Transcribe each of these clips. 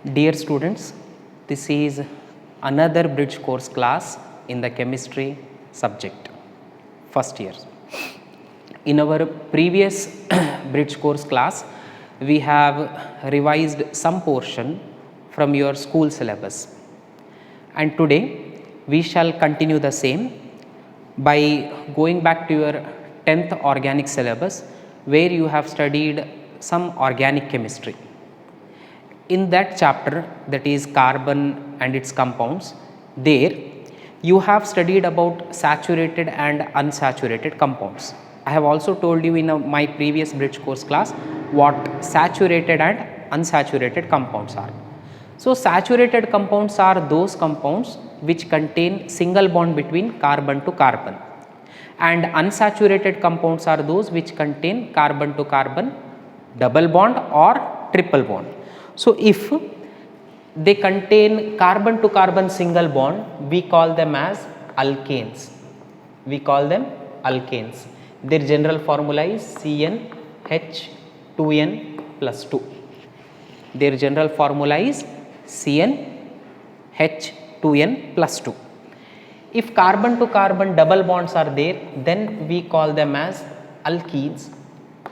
Dear students, this is another bridge course class in the chemistry subject, first year. In our previous bridge course class, we have revised some portion from your school syllabus, and today we shall continue the same by going back to your 10th organic syllabus, where you have studied some organic chemistry. In that chapter, that is carbon and its compounds, there you have studied about saturated and unsaturated compounds. I have also told you in my previous bridge course class what saturated and unsaturated compounds are. So saturated compounds are those compounds which contain single bond between carbon to carbon, and unsaturated compounds are those which contain carbon to carbon double bond or triple bond. So if they contain carbon to carbon single bond, we call them as alkanes. We call them alkanes. Their general formula is CnH2n plus 2. Their general formula is CnH2n plus 2. If carbon to carbon double bonds are there, then we call them as alkenes.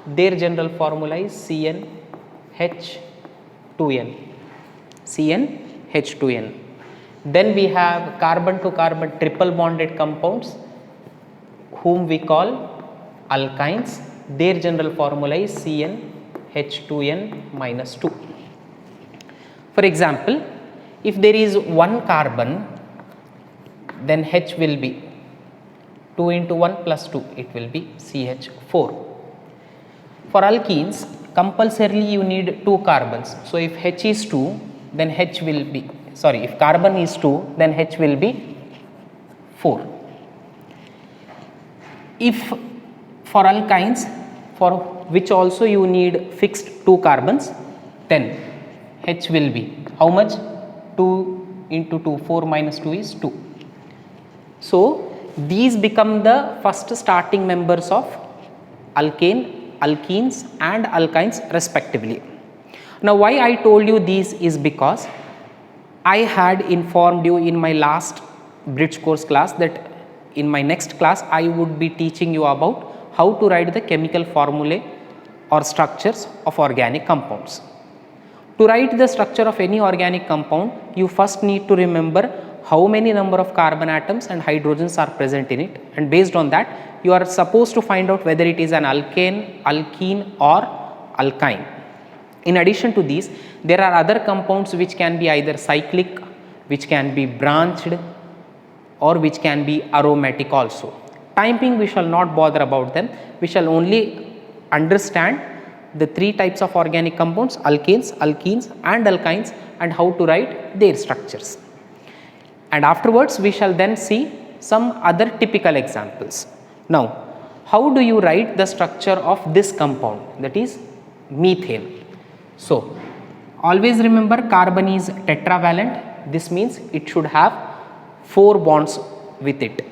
Their general formula is CnH2n. Then we have carbon to carbon triple bonded compounds, whom we call alkynes. Their general formula is CnH2n minus 2. For example, if there is one carbon, then H will be 2 into 1 plus 2, it will be CH4. For alkenes, compulsorily you need 2 carbons. So if H is 2, then H will be, if carbon is 2, then H will be 4. If for alkynes, for which also you need fixed 2 carbons, then H will be how much? 2 into 2, 4 minus 2 is 2. So these become the first starting members of alkane, alkenes and alkynes respectively. Now why I told you these is because I had informed you in my last bridge course class that in my next class I would be teaching you about how to write the chemical formulae or structures of organic compounds. To write the structure of any organic compound, you first need to remember how many number of carbon atoms and hydrogens are present in it, and based on that you are supposed to find out whether it is an alkane, alkene or alkyne. In addition to these, there are other compounds which can be either cyclic, which can be branched or which can be aromatic also. Time being we shall not bother about them, we shall only understand the 3 types of organic compounds, alkanes, alkenes and alkynes, and how to write their structures. And afterwards we shall then see some other typical examples. Now, how do you write the structure of this compound, that is methane? So, always remember carbon is tetravalent. This means it should have 4 bonds with it.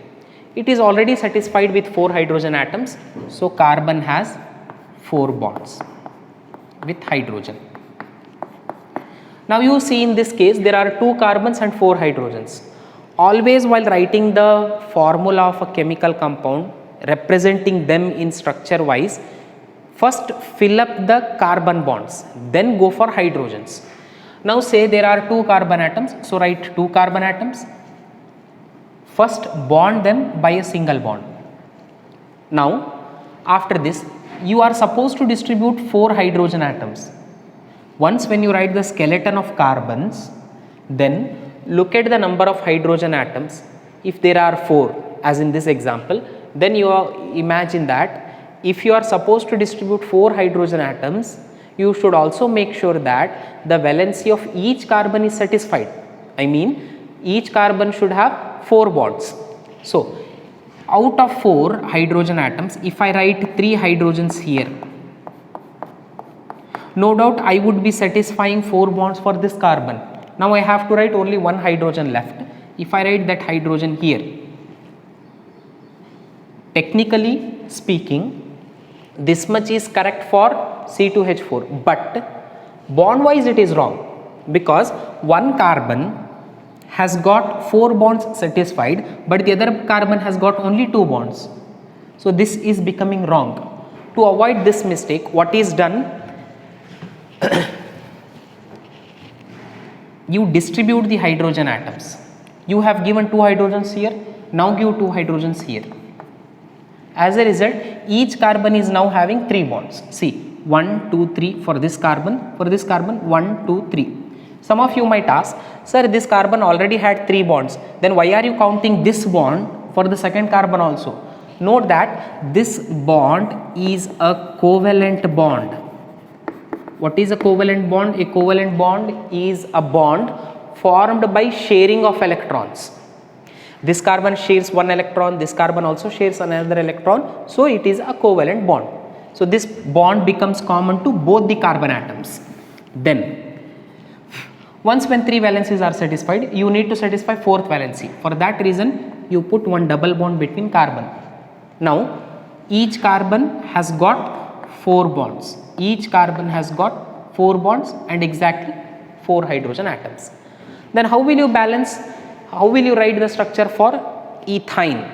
It is already satisfied with 4 hydrogen atoms. So, carbon has 4 bonds with hydrogen. Now, you see in this case there are 2 carbons and 4 hydrogens. Always while writing the formula of a chemical compound, representing them in structure wise, first fill up the carbon bonds, then go for hydrogens. Now say there are 2 carbon atoms, so write 2 carbon atoms. First bond them by a single bond. Now after this you are supposed to distribute 4 hydrogen atoms. Once when you write the skeleton of carbons, then look at the number of hydrogen atoms. If there are 4, as in this example, then you imagine that if you are supposed to distribute 4 hydrogen atoms, you should also make sure that the valency of each carbon is satisfied. I mean, each carbon should have 4 bonds. So out of 4 hydrogen atoms, if I write 3 hydrogens here, no doubt I would be satisfying 4 bonds for this carbon. Now I have to write only 1 hydrogen left. If I write that hydrogen here, technically speaking, this much is correct for C2H4, but bond wise it is wrong. because one carbon has got 4 bonds satisfied, but the other carbon has got only 2 bonds. So this is becoming wrong. To avoid this mistake, what is done? You distribute the hydrogen atoms. You have given 2 hydrogens here, now give 2 hydrogens here. As a result, each carbon is now having 3 bonds. See, 1, 2, 3 for this carbon, 1, 2, 3. Some of you might ask, sir, this carbon already had 3 bonds, then why are you counting this bond for the second carbon also? Note that this bond is a covalent bond. What is a covalent bond? A covalent bond is a bond formed by sharing of electrons. This carbon shares 1 electron, this carbon also shares another electron, so it is a covalent bond. So this bond becomes common to both the carbon atoms. Then, once when 3 valencies are satisfied, you need to satisfy 4th valency. For that reason, you put one double bond between carbon. Now, each carbon has got 4 bonds. Each carbon has got 4 bonds and exactly 4 hydrogen atoms. Then how will you balance? How will you write the structure for ethine?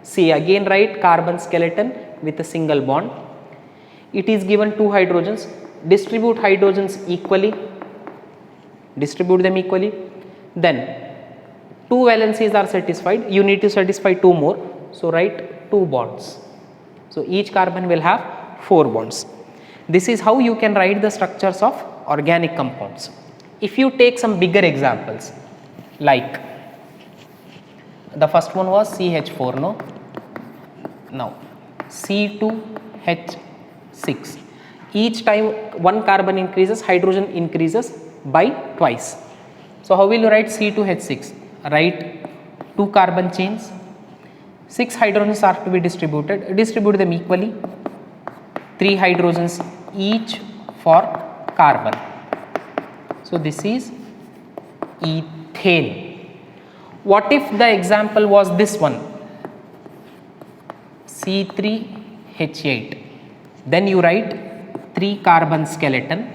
See, again write carbon skeleton with a single bond. It is given 2 hydrogens. Distribute hydrogens equally. Distribute them equally. Then 2 valencies are satisfied. You need to satisfy 2 more. So write 2 bonds. So each carbon will have 4 bonds. This is how you can write the structures of organic compounds. If you take some bigger examples, like the first one was CH4, no? Now C2H6. Each time one carbon increases, hydrogen increases by twice. So how will you write C2H6? Write 2 carbon chains. 6 hydrogens are to be distributed. Distribute them equally. 3 hydrogens each for carbon. So this is ethane. What if the example was this one? C3H8. Then you write 3 carbon skeleton.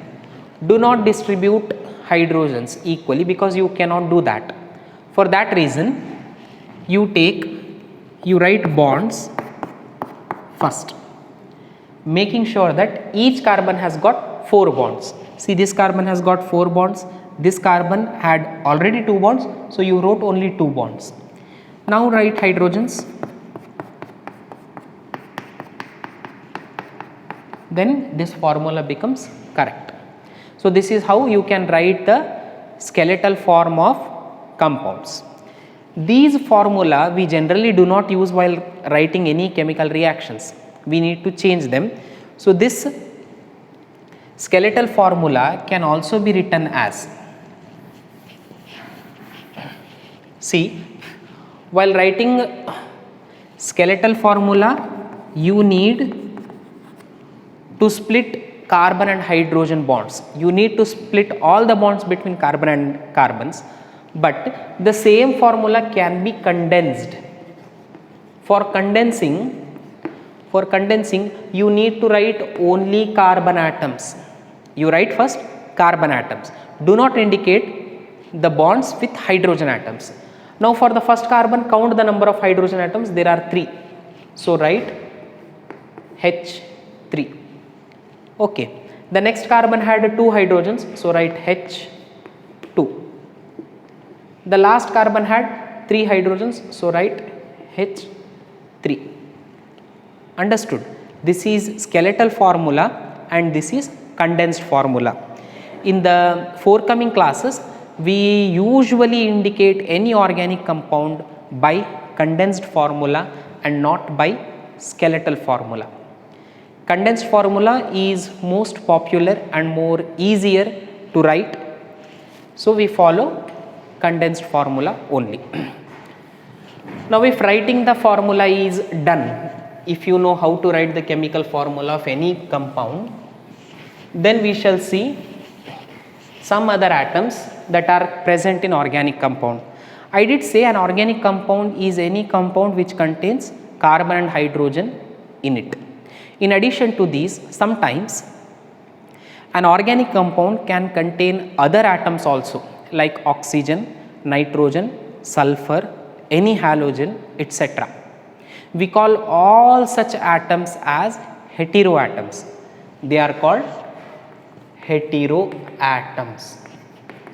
Do not distribute hydrogens equally because you cannot do that. For that reason, you write bonds first, making sure that each carbon has got 4 bonds. See, this carbon has got 4 bonds. This carbon had already 2 bonds, so you wrote only 2 bonds. Now write hydrogens. Then this formula becomes correct. So this is how you can write the skeletal form of compounds. These formula we generally do not use while writing any chemical reactions. We need to change them. So this skeletal formula can also be written as, see, while writing skeletal formula, you need to split carbon and hydrogen bonds. You need to split all the bonds between carbon and carbons, but the same formula can be condensed. For condensing, you need to write only carbon atoms. You write first carbon atoms. Do not indicate the bonds with hydrogen atoms. Now for the first carbon, count the number of hydrogen atoms. There are 3. So write H3. Okay. The next carbon had 2 hydrogens. So write H2. The last carbon had 3 hydrogens. So write H3. Understood? This is skeletal formula and this is condensed formula. In the forthcoming classes, we usually indicate any organic compound by condensed formula and not by skeletal formula. Condensed formula is most popular and more easier to write. So we follow condensed formula only. Now if writing the formula is done, if you know how to write the chemical formula of any compound, then we shall see some other atoms that are present in organic compound. I did say an organic compound is any compound which contains carbon and hydrogen in it. In addition to these, sometimes An organic compound can contain other atoms also, like oxygen, nitrogen, sulfur, any halogen, etc. We call all such atoms as heteroatoms. They are called heteroatoms.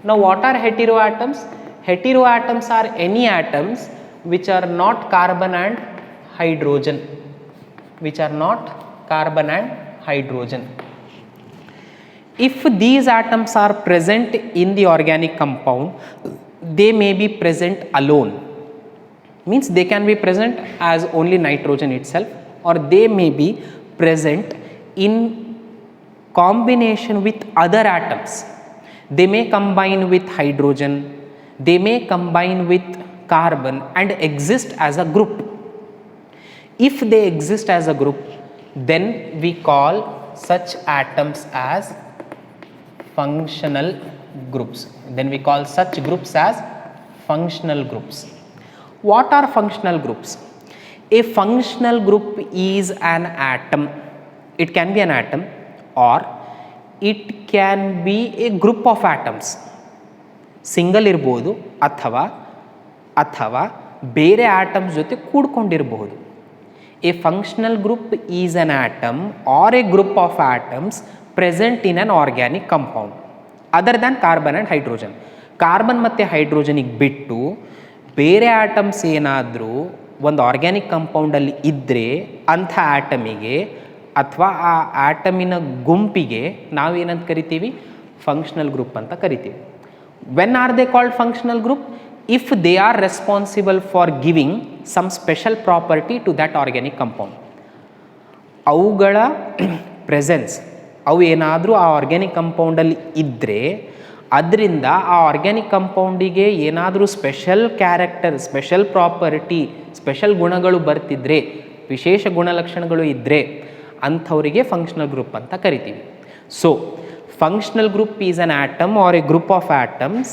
Now what are heteroatoms? Heteroatoms are any atoms which are not carbon and hydrogen. Which are not carbon and hydrogen. If these atoms are present in the organic compound, they may be present alone. Means they can be present as only nitrogen itself, or they may be present in combination with other atoms. They may combine with hydrogen, they may combine with carbon and exist as a group. If they exist as a group, then we call such atoms as functional groups. Then we call such groups as functional groups. What are functional groups? A functional group is an atom. It can be an atom or it can be a group of atoms. Single ಇರ್ಬೋದು ಅಥವಾ ಬೇರೆ atoms ಜೊತೆ ಕೂಡ್ಕೊಂಡಿರಬಹುದು. A functional group is an atom or a group of atoms present in an organic compound other than carbon and hydrogen. Carbon ಮತ್ತು ಹೈಡ್ರೋಜನಿಗೆ ಬಿಟ್ಟು ಬೇರೆ atoms ಏನಾದರೂ ಒಂದು organic ಕಂಪೌಂಡಲ್ಲಿ ಇದ್ದರೆ ಅಂಥ ಆಟಮಿಗೆ ಅಥವಾ ಆ ಆಟಮಿನ ಗುಂಪಿಗೆ ನಾವೇನಂತ ಕರಿತೀವಿ? ಫಂಕ್ಷನಲ್ ಗ್ರೂಪ್ ಅಂತ ಕರಿತೀವಿ. When are they called functional group? if they are responsible for giving some special property to that organic compound. ಅವುಗಳ ಪ್ರೆಸೆನ್ಸ್, ಅವು ಏನಾದರೂ ಆ ಆರ್ಗ್ಯಾನಿಕ್ ಕಂಪೌಂಡಲ್ಲಿ ಇದ್ದರೆ ಅದರಿಂದ ಆ ಆರ್ಗ್ಯಾನಿಕ್ ಕಂಪೌಂಡಿಗೆ ಏನಾದರೂ special character, special property, special ಗುಣಗಳು ಬರ್ತಿದ್ರೆ, ವಿಶೇಷ ಗುಣಲಕ್ಷಣಗಳು ಇದ್ದರೆ ಅಂಥವರಿಗೆ ಫಂಕ್ಷನಲ್ ಗ್ರೂಪ್ ಅಂತ ಕರಿತೀವಿ. So functional group is an atom or a group of atoms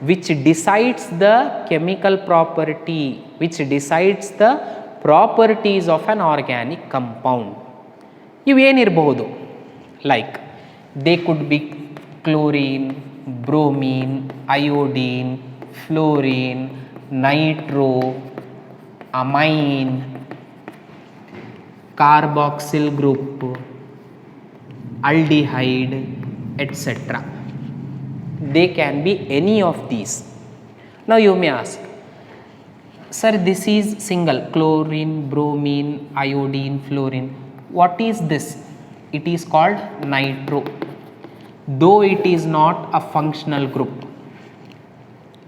which decides the chemical property, which decides the properties of an organic compound. ಇವೇನಿರಬಹುದು? Like they could be chlorine, bromine, iodine, fluorine, nitro, amine, carboxyl group, aldehyde, etc. They can be any of these. Now you may ask, sir, this is single chlorine, bromine, iodine, fluorine. What is this? It is called nitro. Though it is not a functional group.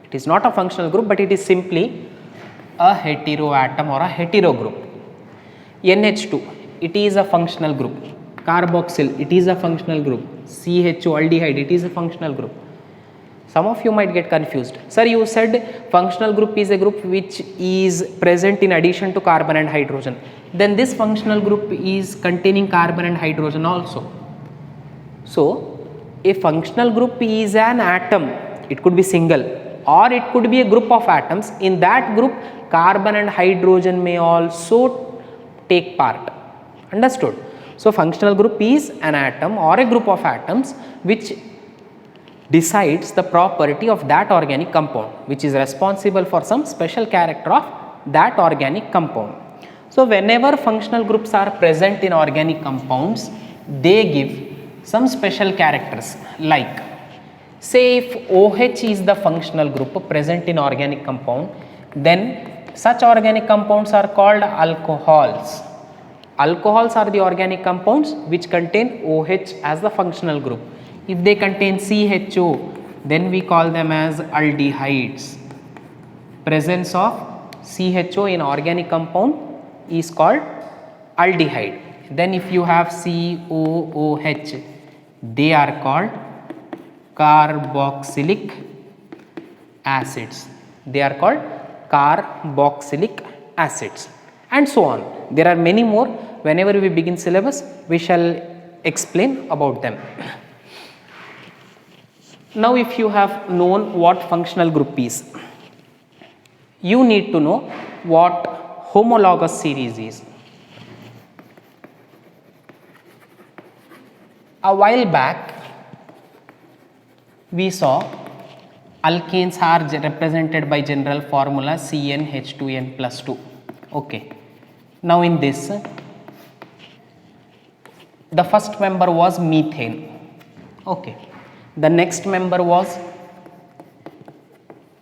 It is not a functional group, but it is simply a heteroatom or a hetero group. NH2, it is a functional group. Carboxyl, it is a functional group. CHO, aldehyde, it is a functional group. Some of you might get confused. Sir, you said functional group is a group which is present in addition to carbon and hydrogen. Then this functional group is containing carbon and hydrogen also. So, a functional group is an atom. It could be single or it could be a group of atoms. In that group, carbon and hydrogen may also take part. Understood? So, functional group is an atom or a group of atoms which decides the property of that organic compound, which is responsible for some special character of that organic compound. So whenever functional groups are present in organic compounds, they give some special characters, like say if OH is the functional group present in organic compound, then such organic compounds are called alcohols. Alcohols are the organic compounds which contain OH as the functional group. If they contain CHO, then we call them as aldehydes. Presence of CHO in organic compound is called aldehyde. Then if you have COOH, they are called carboxylic acids. They are called carboxylic acids, and so on. There are many more. Whenever we begin syllabus, we shall explain about them. Now if you have known what functional group is, you need to know what homologous series is. A while back we saw alkanes are represented by general formula CnH2n plus 2. Okay. Now in this, the first member was methane. Okay. The next member was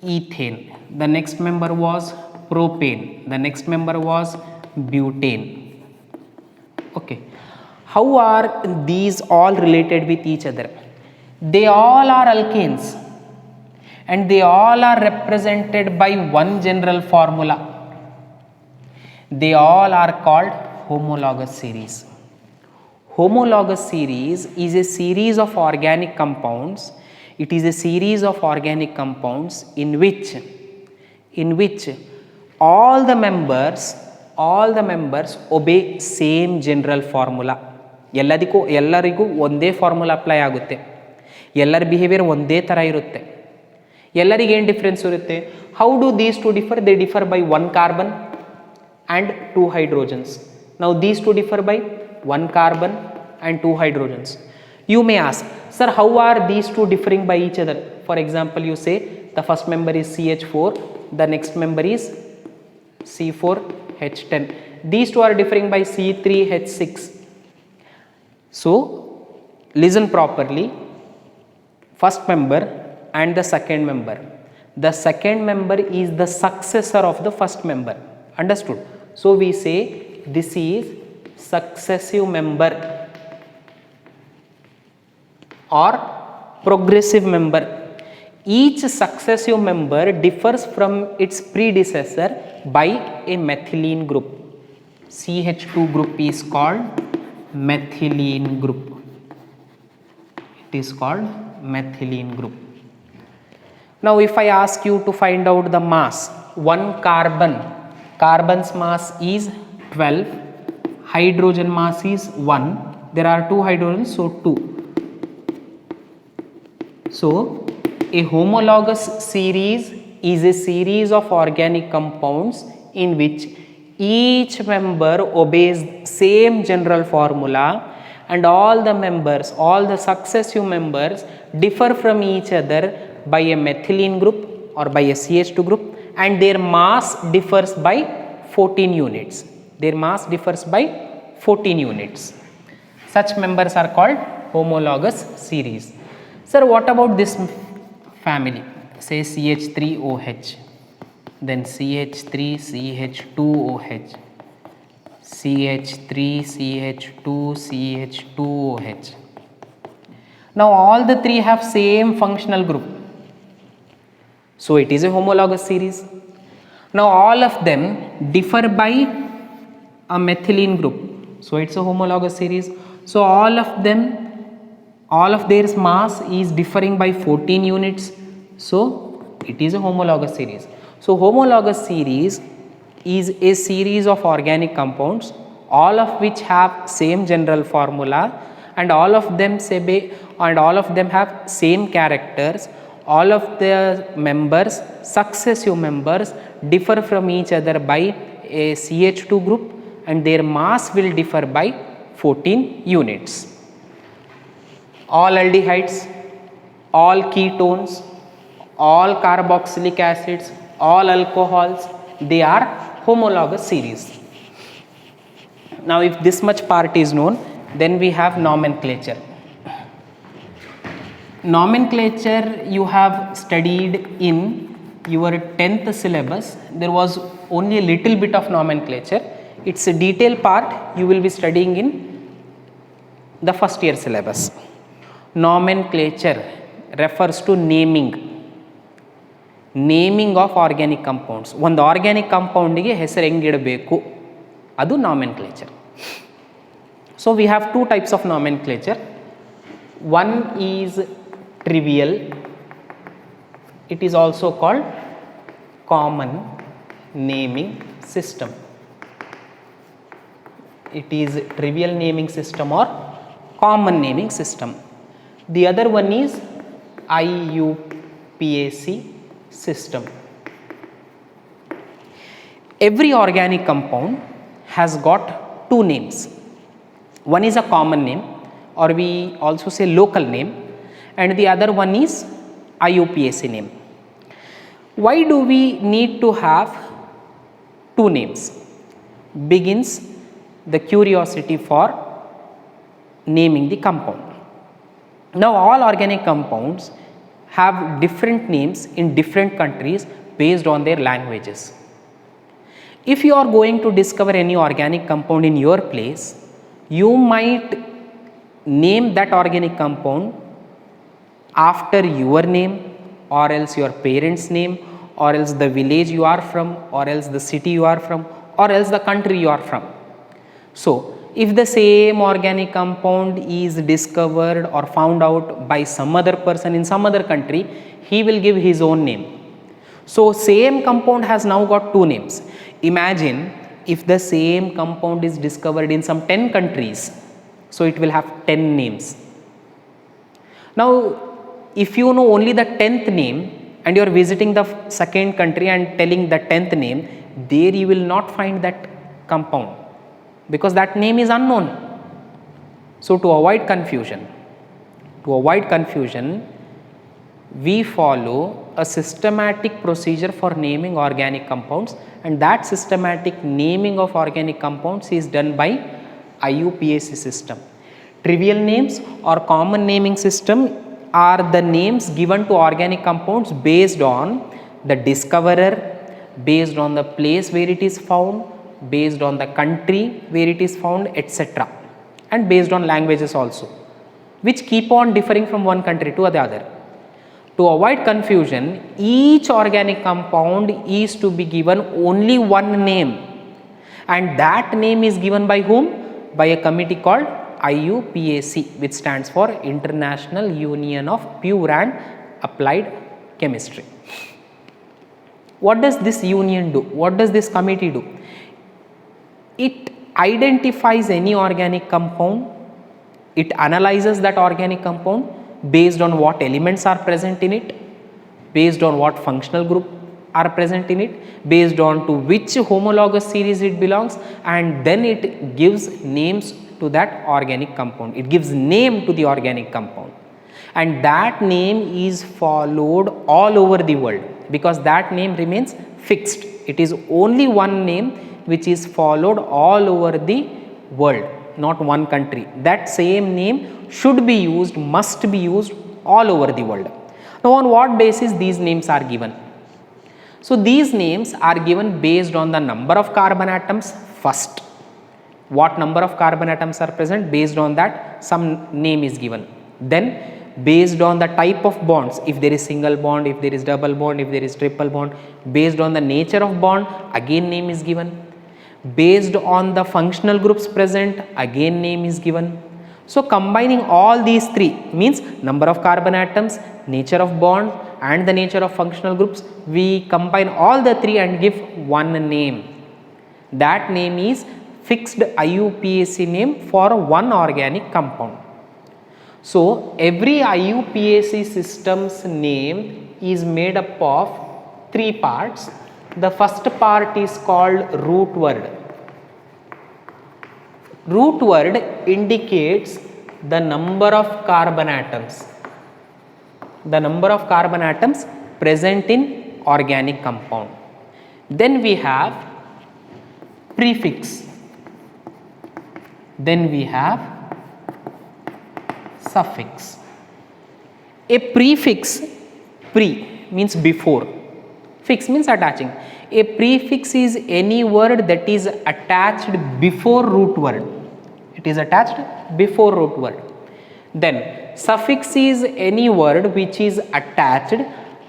ethane. The next member was propane. The next member was butane. Okay. How are these all related with each other? They all are alkanes and they all are represented by one general formula. They all are called homologous series. Homologous series is a series of organic compounds. It is a series of organic compounds in which all the members obey same general formula. ಎಲ್ಲರಿಗೂ ಒಂದೇ formula apply ಆಗುತ್ತೆ. ಎಲ್ಲರ behaviour ಒಂದೇ ಥರ ಇರುತ್ತೆ. ಎಲ್ಲರಿಗೆ ಏನು difference ಇರುತ್ತೆ? How do these two differ? They differ by 1 carbon and 2 hydrogens. Now these two differ by 1 carbon and 2 hydrogens. You may ask, sir, how are these two differing by each other? For example, you say the first member is CH4, the next member is C4H10. These two are differing by C3H6. So listen properly. First member and the second member. The second member is the successor of the first member. Understood? So we say this is successive member or progressive member. Each successive member differs from its predecessor by a methylene group. CH2 group is called methylene group. It is called methylene group. Now if I ask you to find out the mass, 1 carbon's mass is 12, hydrogen mass is 1, there are 2 hydrogens, so 2. So a homologous series is a series of organic compounds in which each member obeys same general formula and all the successive members differ from each other by a methylene group or by a CH2 group, and their mass differs by 14 units. Their mass differs by 14 units. Such members are called homologous series. Sir, what about this family? Say CH3OH, then CH3, CH2OH, CH3, CH2, CH2OH. Now all the three have same functional group. So it is a homologous series. Now all of them differ by a methylene group. So it's a homologous series. So all of their mass is differing by 14 units. So it is a homologous series. So homologous series is a series of organic compounds, all of which have same general formula, and all of them have same characters. All of the successive members differ from each other by a CH2 group, and their mass will differ by 14 units. All aldehydes, all ketones, all carboxylic acids, all alcohols, they are homologous series. Now if this much part is known, then we have nomenclature. Nomenclature you have studied in your 10th syllabus. There was only a little bit of nomenclature. It's a detailed part you will be studying in the first year syllabus. Nomenclature refers to naming of organic compounds. ಒಂದು organic ಕಂಪೌಂಡಿಗೆ ಹೆಸರು ಹೆಂಗಿಡಬೇಕು, ಅದು nomenclature. So we have two types of nomenclature. One is trivial. It is also called common naming system. It is trivial naming system or common naming system. The other one is IUPAC system. Every organic compound has got two names. One is a common name, or we also say local name, and the other one is IUPAC name. Why do we need to have two names? Begins the curiosity for naming the compound. Now all organic compounds have different names in different countries based on their languages. If you are going to discover any organic compound in your place, you might name that organic compound after your name, or else your parents' name, or else the village you are from, or else the city you are from, or else the country you are from. So, if the same organic compound is discovered or found out by some other person in some other country, he will give his own name. So, same compound has now got two names. Imagine if the same compound is discovered in some 10 countries, so it will have 10 names. Now, if you know only the 10th name and you are visiting the second country and telling the 10th name, there you will not find that compound because that name is unknown. So, to avoid confusion, we follow a systematic procedure for naming organic compounds, and that systematic naming of organic compounds is done by IUPAC system. Trivial names or common naming system are the names given to organic compounds based on the discoverer, based on the place where it is found, based on the country where it is found, etc. and based on languages also, which keep on differing from one country to the other. To avoid confusion, each organic compound is to be given only one name, and that name is given by whom? By a committee called IUPAC, which stands for International Union of Pure and Applied Chemistry. What does this union do? What does this committee do? It identifies any organic compound, it analyzes that organic compound based on what elements are present in it, based on what functional group are present in it, based on to which homologous series it belongs, and then it gives names to that organic compound. It gives name to the organic compound, and that name is followed all over the world because that name remains fixed. It is only one name which is followed all over the world, not one country. That same name should be used, must be used all over the world. Now, on what basis these names are given? So, these names are given based on the number of carbon atoms first. What number of carbon atoms are present, based on that some name is given. Then based on the type of bonds, if there is single bond, if there is double bond, if there is triple bond, based on the nature of bond, again name is given. Based on the functional groups present, again name is given. So, combining all these three means number of carbon atoms, nature of bond and the nature of functional groups, we combine all the three and give one name. That name is fixed IUPAC name for one organic compound. So, every IUPAC system's name is made up of three parts. The first part is called root word. Root word indicates the number of carbon atoms. The number of carbon atoms present in organic compound. Then we have prefix. Then we have suffix. A prefix, pre means before, fix means attaching. A prefix is any word that is attached before root word. It is attached before root word. Then suffix is any word which is attached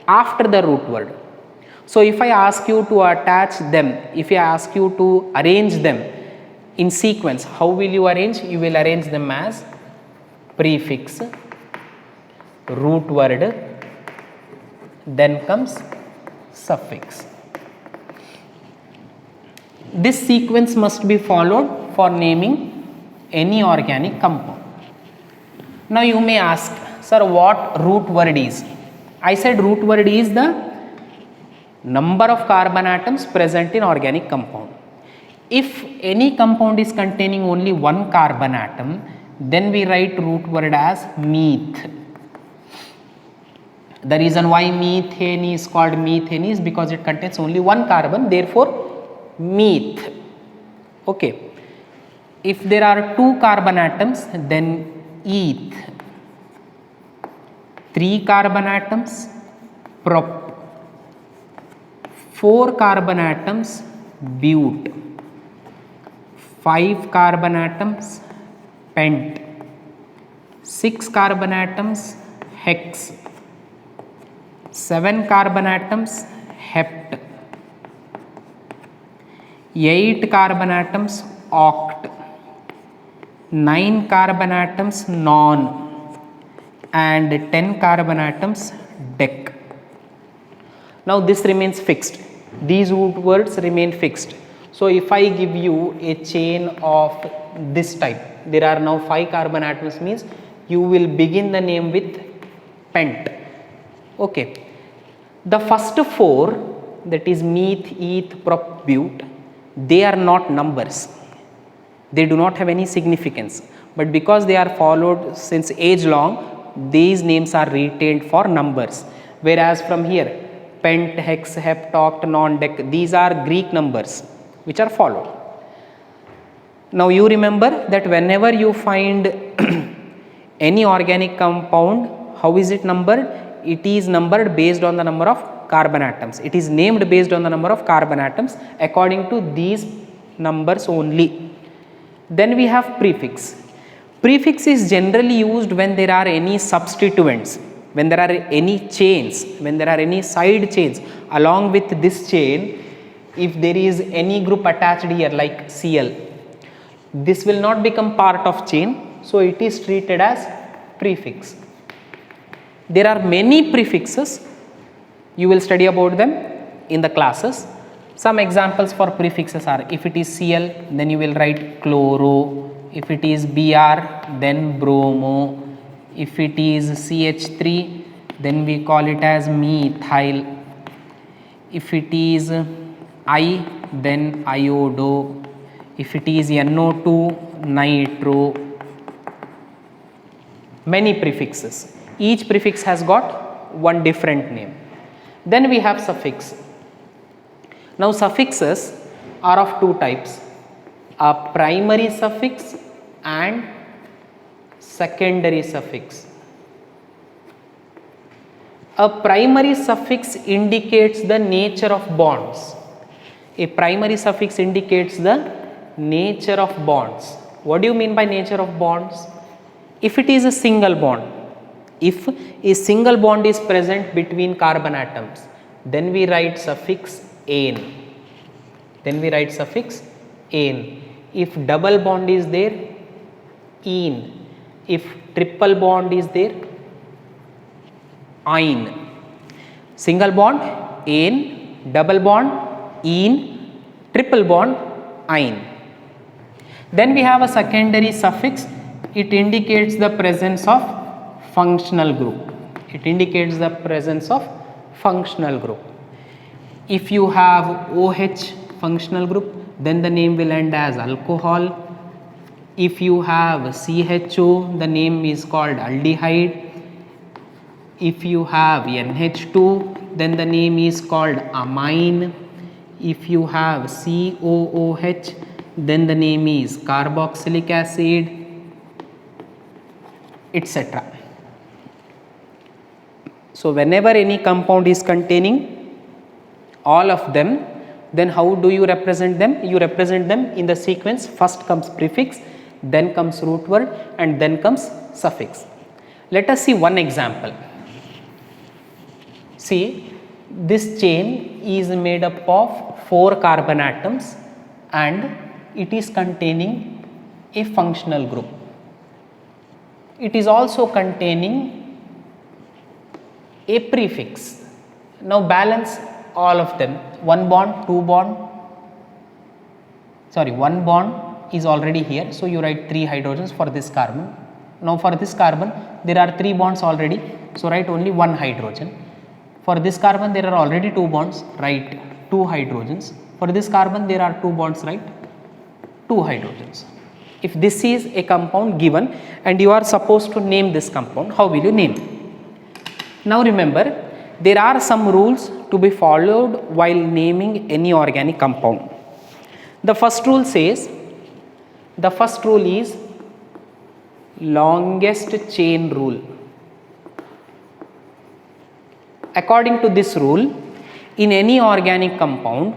after the root word. So, if I ask you to attach them, if I ask you to arrange them in sequence, how will you arrange? You will arrange them as prefix, root word, then comes suffix. This sequence must be followed for naming any organic compound. Now, you may ask, sir, what root word is? I said root word is the number of carbon atoms present in organic compound. If any compound is containing only one carbon atom, then we write root word as meth. The reason why methane is called methane is because it contains only one carbon, therefore meth. Okay. If there are 2 carbon atoms, then eth. 3 carbon atoms, prop. 4 carbon atoms, but. 5 carbon atoms, pent. 6 carbon atoms, hex. 7 carbon atoms, hept. 8 carbon atoms, oct. 9 carbon atoms, non, and 10 carbon atoms, dec. Now this remains fixed. These words remain fixed. So if I give you a chain of this type, there are now 5 carbon atoms, means you will begin the name with pent. Okay. The first 4, that is meth, eth, prop, but, they are not numbers. They do not have any significance, but because they are followed since age long, these names are retained for numbers. Whereas from here, pent, hex, hept, oct, non, dec, these are Greek numbers which are followed. Now you remember that whenever you find any organic compound, how is it numbered? It is numbered based on the number of carbon atoms. It is named based on the number of carbon atoms according to these numbers only. Then we have prefix. Prefix is generally used when there are any substituents, when there are any chains, when there are any side chains along with this chain. If there is any group attached here like Cl, this will not become part of chain, so it is treated as prefix. There are many prefixes, you will study about them in the classes. Some examples for prefixes are, if it is Cl, then you will write chloro. If it is Br, then bromo. If it is CH3, then we call it as methyl. If it is I, then iodo. If it is NO2, nitro. Many prefixes. Each prefix has got one different name. Then we have suffix. Now suffixes are of 2 types, a primary suffix and secondary suffix. A primary suffix indicates the nature of bonds. A primary suffix indicates the nature of bonds. What do you mean by nature of bonds? If it is a single bond, if a single bond is present between carbon atoms, then we write suffix ane. Then we write suffix ane. If double bond is there, ene. If triple bond is there, ine. Single bond, ane. Double bond, ene. Triple bond, ine. Then we have a secondary suffix. It indicates the presence of functional group. It indicates the presence of functional group. If you have OH functional group, then the name will end as alcohol. If you have CHO, the name is called aldehyde. If you have NH2, then the name is called amine. If you have COOH, then the name is carboxylic acid, etc. So whenever any compound is containing all of them, then how do you represent them? You represent them in the sequence, first comes prefix, then comes root word, and then comes suffix. Let us see one example. See, this chain is made up of 4 carbon atoms and it is containing a functional group. It is also containing a prefix. Now balance all of them. One bond is already here, so you write 3 hydrogens for this carbon. Now for this carbon there are 3 bonds already, so write only 1 hydrogen. For this carbon there are already 2 bonds, write 2 hydrogens. For this carbon there are 2 bonds, write 2 hydrogens. If this is a compound given and you are supposed to name this compound, how will you name? Now remember, there are some rules to be followed while naming any organic compound. The first rule says, the first rule is longest chain rule. According to this rule, in any organic compound,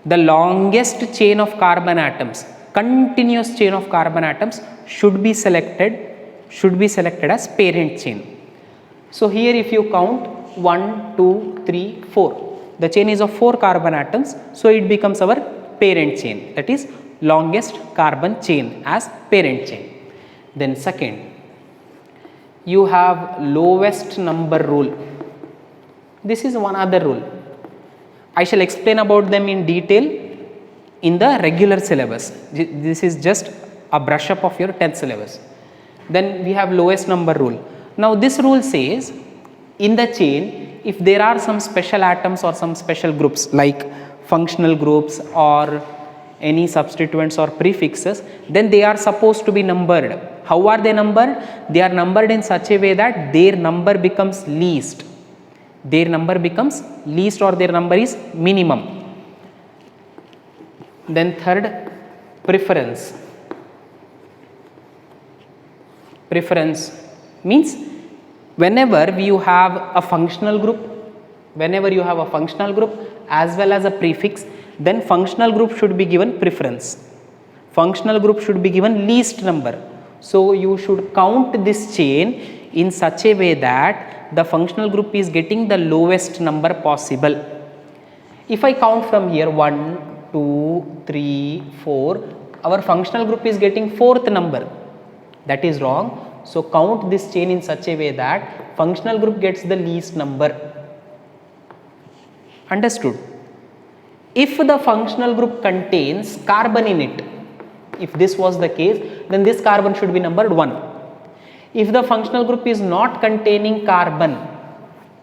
the longest chain of carbon atoms, continuous chain of carbon atoms should be selected as parent chain. So here if you count 1, 2, 3, 4, the chain is of 4 carbon atoms, so it becomes our parent chain, that is longest carbon chain as parent chain. Then second, you have lowest number rule. This is one other rule. I shall explain about them in detail in the regular syllabus. This is just a brush up of your 10th syllabus. Then we have lowest number rule. Now this rule says, in the chain, if there are some special atoms or some special groups like functional groups or any substituents or prefixes, then they are supposed to be numbered. How are they numbered? They are numbered in such a way that their number becomes least. Their number becomes least or their number is minimum. Then third, preference. Preference means whenever you have a functional group, as well as a prefix, then functional group should be given preference. Functional group should be given least number. So you should count this chain in such a way that the functional group is getting the lowest number possible. If I count from here 1, 2, 3, 4, our functional group is getting 4th number. That is wrong. So count this chain in such a way that functional group gets the least number. Understood? If the functional group contains carbon in it, if this was the case, then this carbon should be numbered 1. If the functional group is not containing carbon,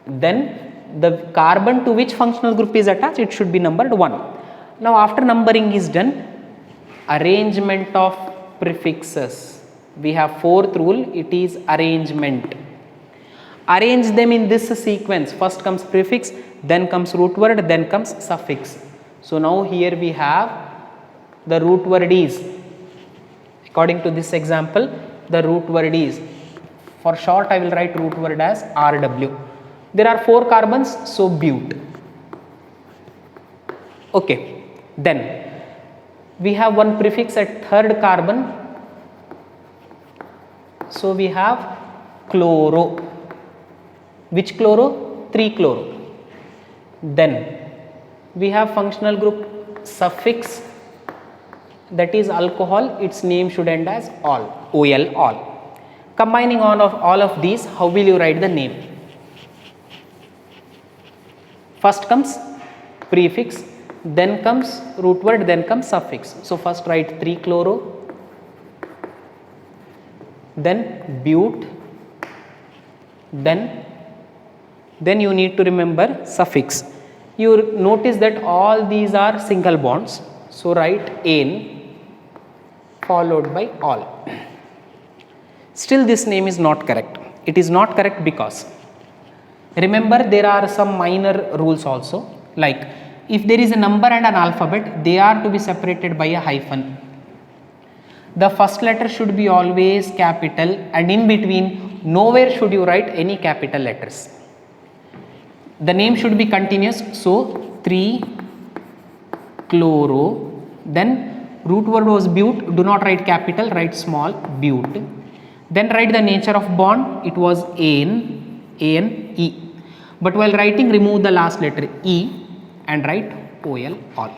then the carbon to which functional group is attached, it should be numbered 1. Now after numbering is done, arrangement of prefixes. We have 4th rule, it is arrangement. Arrange them in this sequence. First comes prefix, then comes root word, then comes suffix. So now here we have the root word is. According to this example, the root word is. For short, I will write root word as RW. There are 4 carbons, so but. Okay. Then we have one prefix at 3rd carbon. So we have chloro. Which chloro? 3-chloro. Then we have functional group suffix, that is alcohol. Its name should end as all, OL, all. Combining all of these, how will you write the name? First comes prefix, then comes root word, then comes suffix. So first write 3-chloro, then but, then you need to remember suffix. You notice that all these are single bonds. So write ane followed by all. Still this name is not correct. It is not correct because remember there are some minor rules also, like if there is a number and an alphabet, they are to be separated by a hyphen. The first letter should be always capital and in between nowhere should you write any capital letters. The name should be continuous, so 3-chloro, then root word was but, do not write capital, write small, but. Then write the nature of bond, it was ane, E. But while writing, remove the last letter E and write OL, all.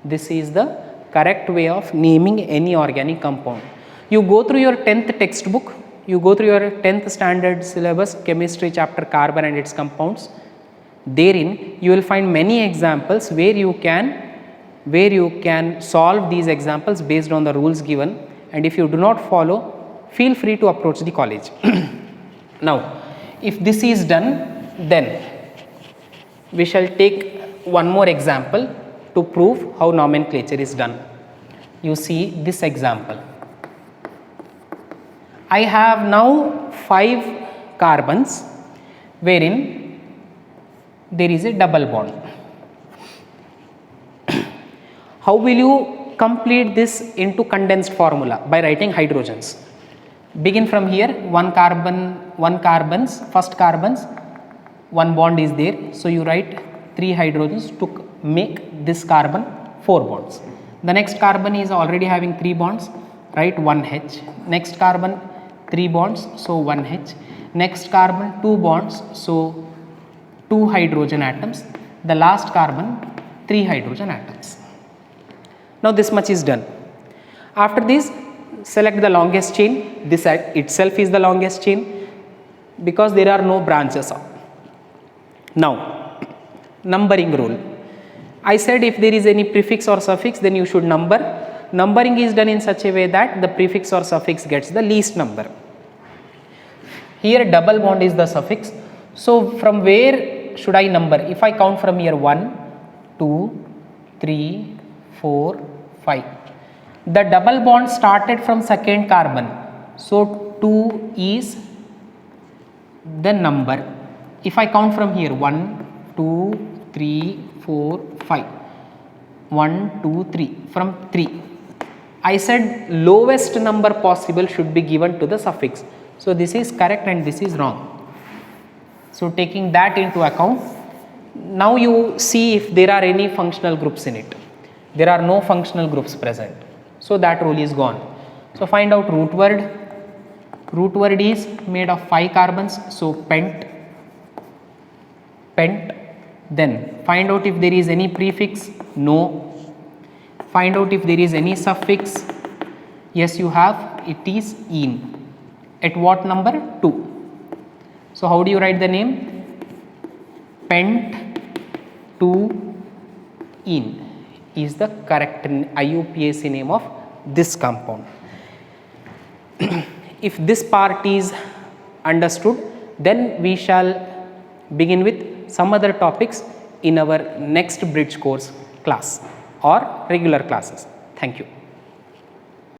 This is the correct way of naming any organic compound. You go through your 10th textbook, you go through your 10th standard syllabus, chemistry chapter carbon and its compounds. Therein, you will find many examples where you can solve these examples based on the rules given, and if you do not follow, feel free to approach the college. Now, if this is done, then we shall take one more example to prove how nomenclature is done. You see this example. I have now 5 carbons wherein there is a double bond. How will you complete this into condensed formula? By writing hydrogens. Begin from here, first carbons, one bond is there. So you write 3 hydrogens to make this carbon 4 bonds. The next carbon is already having 3 bonds, write 1 H. Next carbon 3 bonds, so 1 H. Next carbon 2 bonds, so 2 hydrogen atoms. The last carbon 3 hydrogen atoms. Now this much is done. After this, select the longest chain. This itself is the longest chain because there are no branches. Now, numbering rule. I said if there is any prefix or suffix, then you should number. Numbering is done in such a way that the prefix or suffix gets the least number. Here double bond is the suffix. So from where should I number? If I count from here 1, 2, 3, 4, 5. The double bond started from second carbon. So 2 is the number. If I count from here 1, 2, 3, 4, 5. 1, 2, 3. From 3. I said lowest number possible should be given to the suffix. So this is correct and this is wrong. So taking that into account, now you see if there are any functional groups in it. There are no functional groups present. So that rule is gone. So find out root word. Root word is made of 5 carbons. So pent. Then find out if there is any prefix. No. Find out if there is any suffix. Yes, you have. It is -ine. At what number? 2. So how do you write the name? Pent 2-ene is the correct IUPAC name of this compound. If this part is understood, then we shall begin with some other topics in our next bridge course class or regular classes. Thank you.